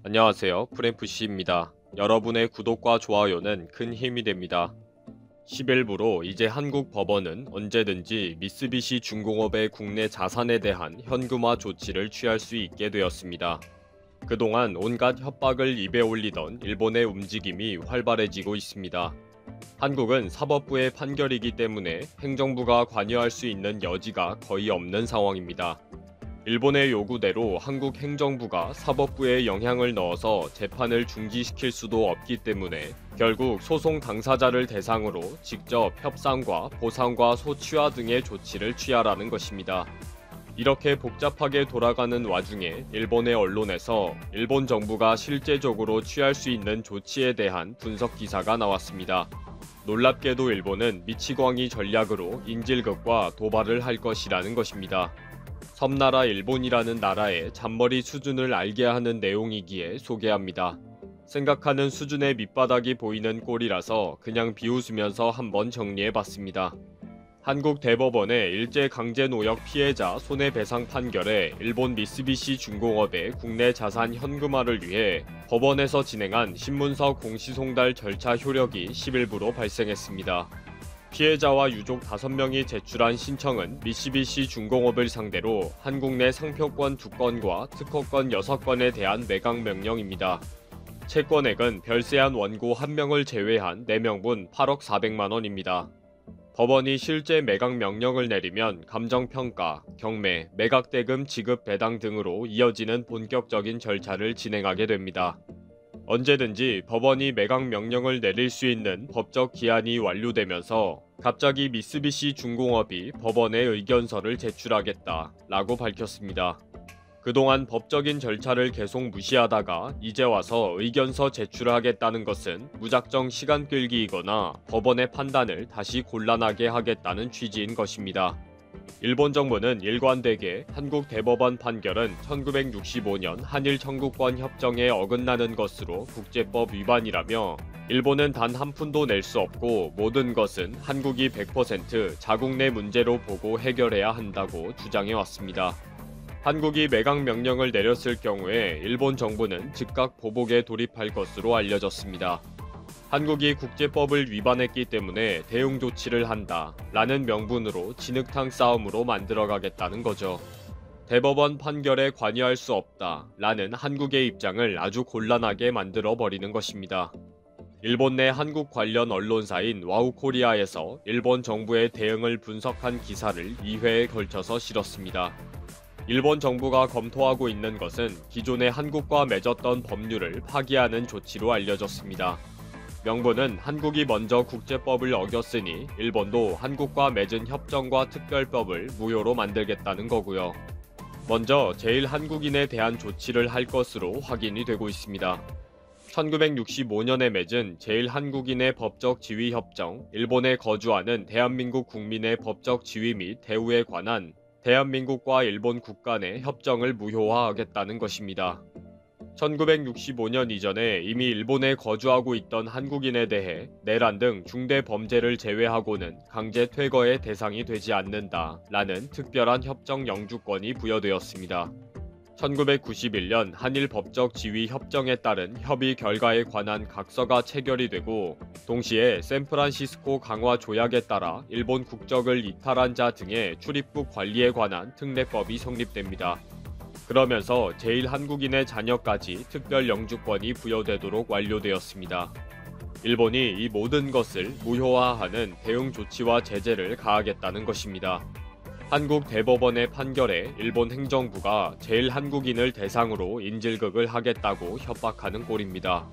안녕하세요. 프랭프씨입니다. 여러분의 구독과 좋아요는 큰 힘이 됩니다. 10일부로 이제 한국 법원은 언제든지 미쓰비시 중공업의 국내 자산에 대한 현금화 조치를 취할 수 있게 되었습니다. 그동안 온갖 협박을 입에 올리던 일본의 움직임이 활발해지고 있습니다. 한국은 사법부의 판결이기 때문에 행정부가 관여할 수 있는 여지가 거의 없는 상황입니다. 일본의 요구대로 한국 행정부가 사법부에 영향을 넣어서 재판을 중지시킬 수도 없기 때문에 결국 소송 당사자를 대상으로 직접 협상과 보상과 소취화 등의 조치를 취하라는 것입니다. 이렇게 복잡하게 돌아가는 와중에 일본의 언론에서 일본 정부가 실제적으로 취할 수 있는 조치에 대한 분석 기사가 나왔습니다. 놀랍게도 일본은 미치광이 전략으로 인질극과 도발을 할 것이라는 것입니다. 섬나라 일본이라는 나라의 잔머리 수준을 알게 하는 내용이기에 소개합니다. 생각하는 수준의 밑바닥이 보이는 꼴이라서 그냥 비웃으면서 한번 정리해봤습니다. 한국 대법원의 일제강제노역 피해자 손해배상 판결에 일본 미쓰비시 중공업의 국내 자산 현금화를 위해 법원에서 진행한 신문서 공시송달 절차 효력이 10일부로 발생했습니다. 피해자와 유족 5명이 제출한 신청은 미쓰비시 중공업을 상대로 한국 내 상표권 2건과 특허권 6건에 대한 매각 명령입니다. 채권액은 별세한 원고 1명을 제외한 4명분 8억 400만원입니다. 법원이 실제 매각 명령을 내리면 감정평가, 경매, 매각대금 지급 배당 등으로 이어지는 본격적인 절차를 진행하게 됩니다. 언제든지 법원이 매각 명령을 내릴 수 있는 법적 기한이 완료되면서 갑자기 미쓰비시 중공업이 법원에 의견서를 제출하겠다라고 밝혔습니다. 그동안 법적인 절차를 계속 무시하다가 이제 와서 의견서 제출하겠다는 것은 무작정 시간 끌기이거나 법원의 판단을 다시 곤란하게 하겠다는 취지인 것입니다. 일본 정부는 일관되게 한국 대법원 판결은 1965년 한일 청구권 협정에 어긋나는 것으로 국제법 위반이라며 일본은 단 한 푼도 낼 수 없고 모든 것은 한국이 100% 자국 내 문제로 보고 해결해야 한다고 주장해왔습니다. 한국이 매각 명령을 내렸을 경우에 일본 정부는 즉각 보복에 돌입할 것으로 알려졌습니다. 한국이 국제법을 위반했기 때문에 대응 조치를 한다 라는 명분으로 진흙탕 싸움으로 만들어가겠다는 거죠. 대법원 판결에 관여할 수 없다 라는 한국의 입장을 아주 곤란하게 만들어버리는 것입니다. 일본 내 한국 관련 언론사인 와우코리아에서 일본 정부의 대응을 분석한 기사를 2회에 걸쳐서 실었습니다. 일본 정부가 검토하고 있는 것은 기존의 한국과 맺었던 법률을 파기하는 조치로 알려졌습니다. 명분은 한국이 먼저 국제법을 어겼으니 일본도 한국과 맺은 협정과 특별법을 무효로 만들겠다는 거고요. 먼저 제1한국인에 대한 조치를 할 것으로 확인이 되고 있습니다. 1965년에 맺은 제1한국인의 법적 지위 협정, 일본에 거주하는 대한민국 국민의 법적 지위 및 대우에 관한 대한민국과 일본 국간 의 협정을 무효화하겠다는 것입니다. 1965년 이전에 이미 일본에 거주하고 있던 한국인에 대해 내란 등 중대 범죄를 제외하고는 강제 퇴거의 대상이 되지 않는다 라는 특별한 협정 영주권이 부여되었습니다. 1991년 한일 법적 지위 협정에 따른 협의 결과에 관한 각서가 체결이 되고 동시에 샌프란시스코 강화 조약에 따라 일본 국적을 이탈한 자 등의 출입국 관리에 관한 특례법이 성립됩니다. 그러면서 제1한국인의 자녀까지 특별 영주권이 부여되도록 완료되었습니다. 일본이 이 모든 것을 무효화하는 대응 조치와 제재를 가하겠다는 것입니다. 한국 대법원의 판결에 일본 행정부가 제1한국인을 대상으로 인질극을 하겠다고 협박하는 꼴입니다.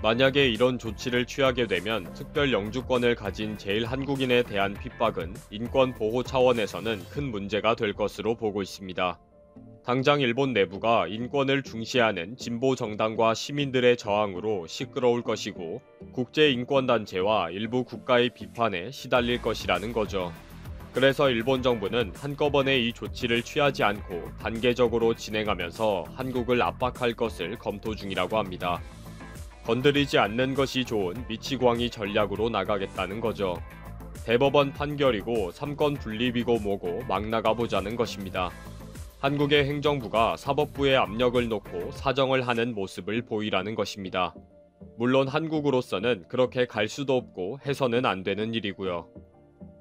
만약에 이런 조치를 취하게 되면 특별 영주권을 가진 제1한국인에 대한 핍박은 인권 보호 차원에서는 큰 문제가 될 것으로 보고 있습니다. 당장 일본 내부가 인권을 중시하는 진보 정당과 시민들의 저항으로 시끄러울 것이고 국제인권단체와 일부 국가의 비판에 시달릴 것이라는 거죠. 그래서 일본 정부는 한꺼번에 이 조치를 취하지 않고 단계적으로 진행하면서 한국을 압박할 것을 검토 중이라고 합니다. 건드리지 않는 것이 좋은 미치광이 전략으로 나가겠다는 거죠. 대법원 판결이고 3건 분립이고 뭐고 막 나가보자는 것입니다. 한국의 행정부가 사법부에 압력을 놓고 사정을 하는 모습을 보이라는 것입니다. 물론 한국으로서는 그렇게 갈 수도 없고 해서는 안 되는 일이고요.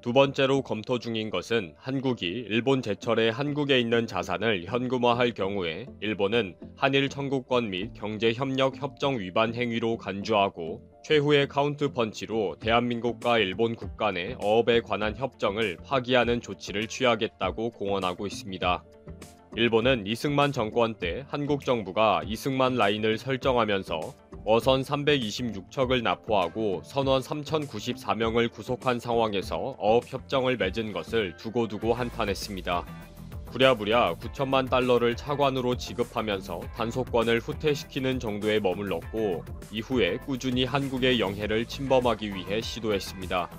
두 번째로 검토 중인 것은 한국이 일본 제철에 한국에 있는 자산을 현금화할 경우에 일본은 한일 청구권 및 경제협력 협정 위반 행위로 간주하고 최후의 카운트펀치로 대한민국과 일본 국 간의 어업에 관한 협정을 파기하는 조치를 취하겠다고 공언하고 있습니다. 일본은 이승만 정권 때 한국 정부가 이승만 라인을 설정하면서 어선 326척을 납포하고 선원 3,094명을 구속한 상황에서 어업협정을 맺은 것을 두고두고 한탄했습니다. 부랴부랴 9천만 달러를 차관으로 지급하면서 단속권을 후퇴시키는 정도에 머물렀고 이후에 꾸준히 한국의 영해를 침범하기 위해 시도했습니다.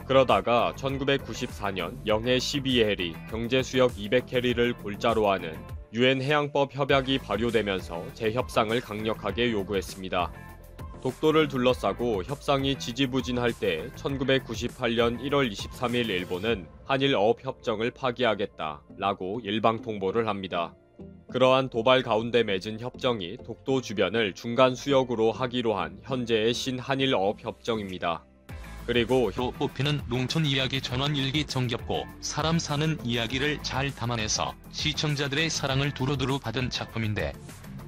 그러다가 1994년 영해 12해리, 경제수역 200해리를 골자로 하는 유엔 해양법 협약이 발효되면서 재협상을 강력하게 요구했습니다. 독도를 둘러싸고 협상이 지지부진할 때 1998년 1월 23일 일본은 한일 어업협정을 파기하겠다라고 일방통보를 합니다. 그러한 도발 가운데 맺은 협정이 독도 주변을 중간 수역으로 하기로 한 현재의 신한일 어업협정입니다. 그리고 또 뽑히는 농촌 이야기 전원일기 정겹고 사람 사는 이야기를 잘 담아내서 시청자들의 사랑을 두루두루 받은 작품인데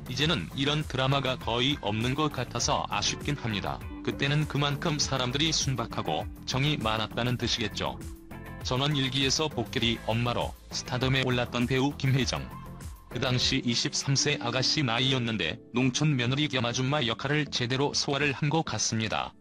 이제는 이런 드라마가 거의 없는 것 같아서 아쉽긴 합니다. 그때는 그만큼 사람들이 순박하고 정이 많았다는 뜻이겠죠. 전원일기에서 복길이 엄마로 스타덤에 올랐던 배우 김혜정. 그 당시 23세 아가씨 나이였는데 농촌 며느리 겸 아줌마 역할을 제대로 소화를 한 것 같습니다.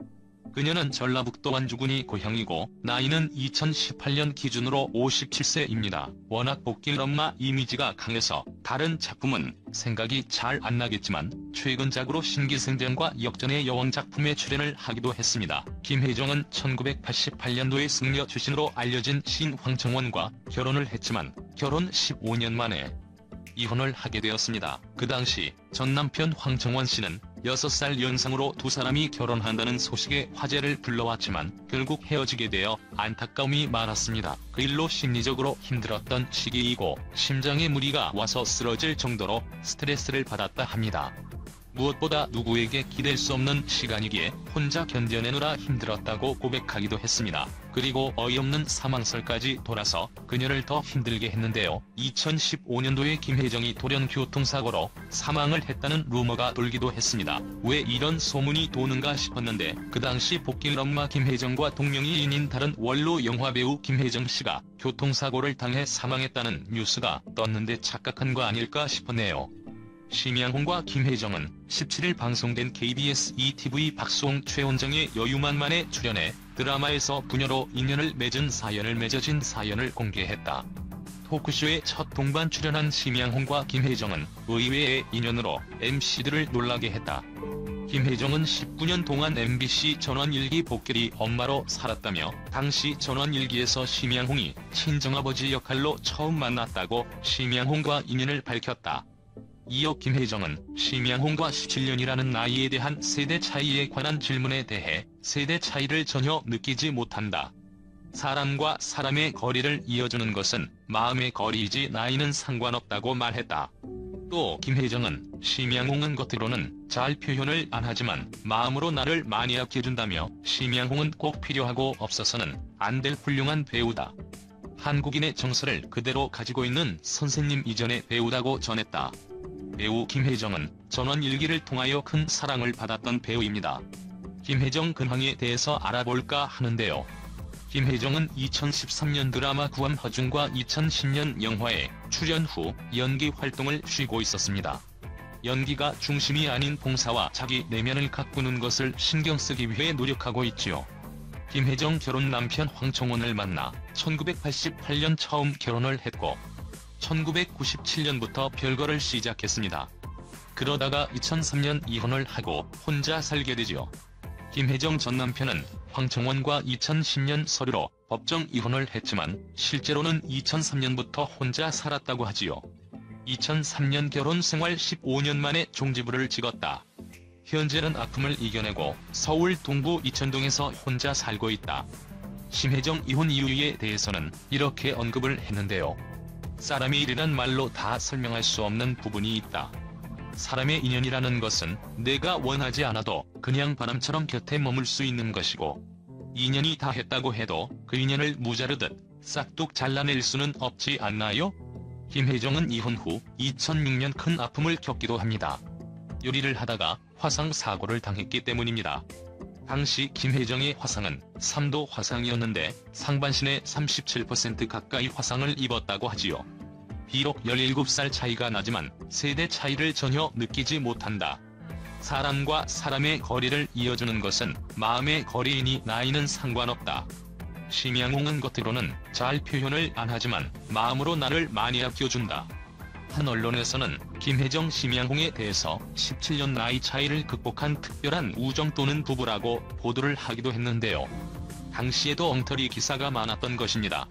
그녀는 전라북도 완주군이 고향이고 나이는 2018년 기준으로 57세입니다. 워낙 복길 엄마 이미지가 강해서 다른 작품은 생각이 잘 안 나겠지만 최근작으로 신기생전과 역전의 여왕 작품에 출연을 하기도 했습니다. 김혜정은 1988년도에 승려 출신으로 알려진 신 황청원과 결혼을 했지만 결혼 15년 만에 이혼을 하게 되었습니다. 그 당시 전 남편 황청원 씨는 6살 연상으로 두 사람이 결혼한다는 소식에 화제를 불러왔지만 결국 헤어지게 되어 안타까움이 많았습니다. 그 일로 심리적으로 힘들었던 시기이고 심장에 무리가 와서 쓰러질 정도로 스트레스를 받았다 합니다. 무엇보다 누구에게 기댈 수 없는 시간이기에 혼자 견뎌내느라 힘들었다고 고백하기도 했습니다. 그리고 어이없는 사망설까지 돌아서 그녀를 더 힘들게 했는데요. 2015년도에 김혜정이 돌연 교통사고로 사망을 했다는 루머가 돌기도 했습니다. 왜 이런 소문이 도는가 싶었는데 그 당시 복길 엄마 김혜정과 동명이인인 다른 원로 영화배우 김혜정 씨가 교통사고를 당해 사망했다는 뉴스가 떴는데 착각한 거 아닐까 싶었네요. 심양홍과 김혜정은 17일 방송된 KBS ETV 박수홍 최원정의 여유만만에 출연해 드라마에서 부녀로 인연을 맺은 사연을 맺어진 사연을 공개했다. 토크쇼에 첫 동반 출연한 심양홍과 김혜정은 의외의 인연으로 MC들을 놀라게 했다. 김혜정은 19년 동안 MBC 전원일기 복길이 엄마로 살았다며 당시 전원일기에서 심양홍이 친정아버지 역할로 처음 만났다고 심양홍과 인연을 밝혔다. 이어 김혜정은 심양홍과 17년이라는 나이에 대한 세대 차이에 관한 질문에 대해 세대 차이를 전혀 느끼지 못한다. 사람과 사람의 거리를 이어주는 것은 마음의 거리이지 나이는 상관없다고 말했다. 또 김혜정은 심양홍은 겉으로는 잘 표현을 안 하지만 마음으로 나를 많이 아껴준다며 심양홍은 꼭 필요하고 없어서는 안 될 훌륭한 배우다. 한국인의 정서를 그대로 가지고 있는 선생님 이전의 배우다고 전했다. 배우 김혜정은 전원일기를 통하여 큰 사랑을 받았던 배우입니다. 김혜정 근황에 대해서 알아볼까 하는데요. 김혜정은 2013년 드라마 구암 허중과 2010년 영화에 출연 후 연기 활동을 쉬고 있었습니다. 연기가 중심이 아닌 봉사와 자기 내면을 가꾸는 것을 신경 쓰기 위해 노력하고 있지요. 김혜정 결혼 남편 황청원을 만나 1988년 처음 결혼을 했고 1997년부터 별거를 시작했습니다. 그러다가 2003년 이혼을 하고 혼자 살게 되지요. 김혜정 전 남편은 황청원과 2010년 서류로 법정 이혼을 했지만 실제로는 2003년부터 혼자 살았다고 하지요. 2003년 결혼 생활 15년 만에 종지부를 찍었다. 현재는 아픔을 이겨내고 서울 동구 이천동에서 혼자 살고 있다. 심혜정 이혼 이유에 대해서는 이렇게 언급을 했는데요. 사람의 일이란 말로 다 설명할 수 없는 부분이 있다. 사람의 인연이라는 것은 내가 원하지 않아도 그냥 바람처럼 곁에 머물 수 있는 것이고, 인연이 다 했다고 해도 그 인연을 무자르듯 싹둑 잘라낼 수는 없지 않나요? 김혜정은 이혼 후 2006년 큰 아픔을 겪기도 합니다. 요리를 하다가 화상 사고를 당했기 때문입니다. 당시 김혜정의 화상은 3도 화상이었는데 상반신에 37% 가까이 화상을 입었다고 하지요. 비록 17살 차이가 나지만 세대 차이를 전혀 느끼지 못한다. 사람과 사람의 거리를 이어주는 것은 마음의 거리이니 나이는 상관없다. 심양홍은 겉으로는 잘 표현을 안 하지만 마음으로 나를 많이 아껴준다. 한 언론에서는 김혜정 심양홍에 대해서 17년 나이 차이를 극복한 특별한 우정 또는 부부라고 보도를 하기도 했는데요. 당시에도 엉터리 기사가 많았던 것입니다.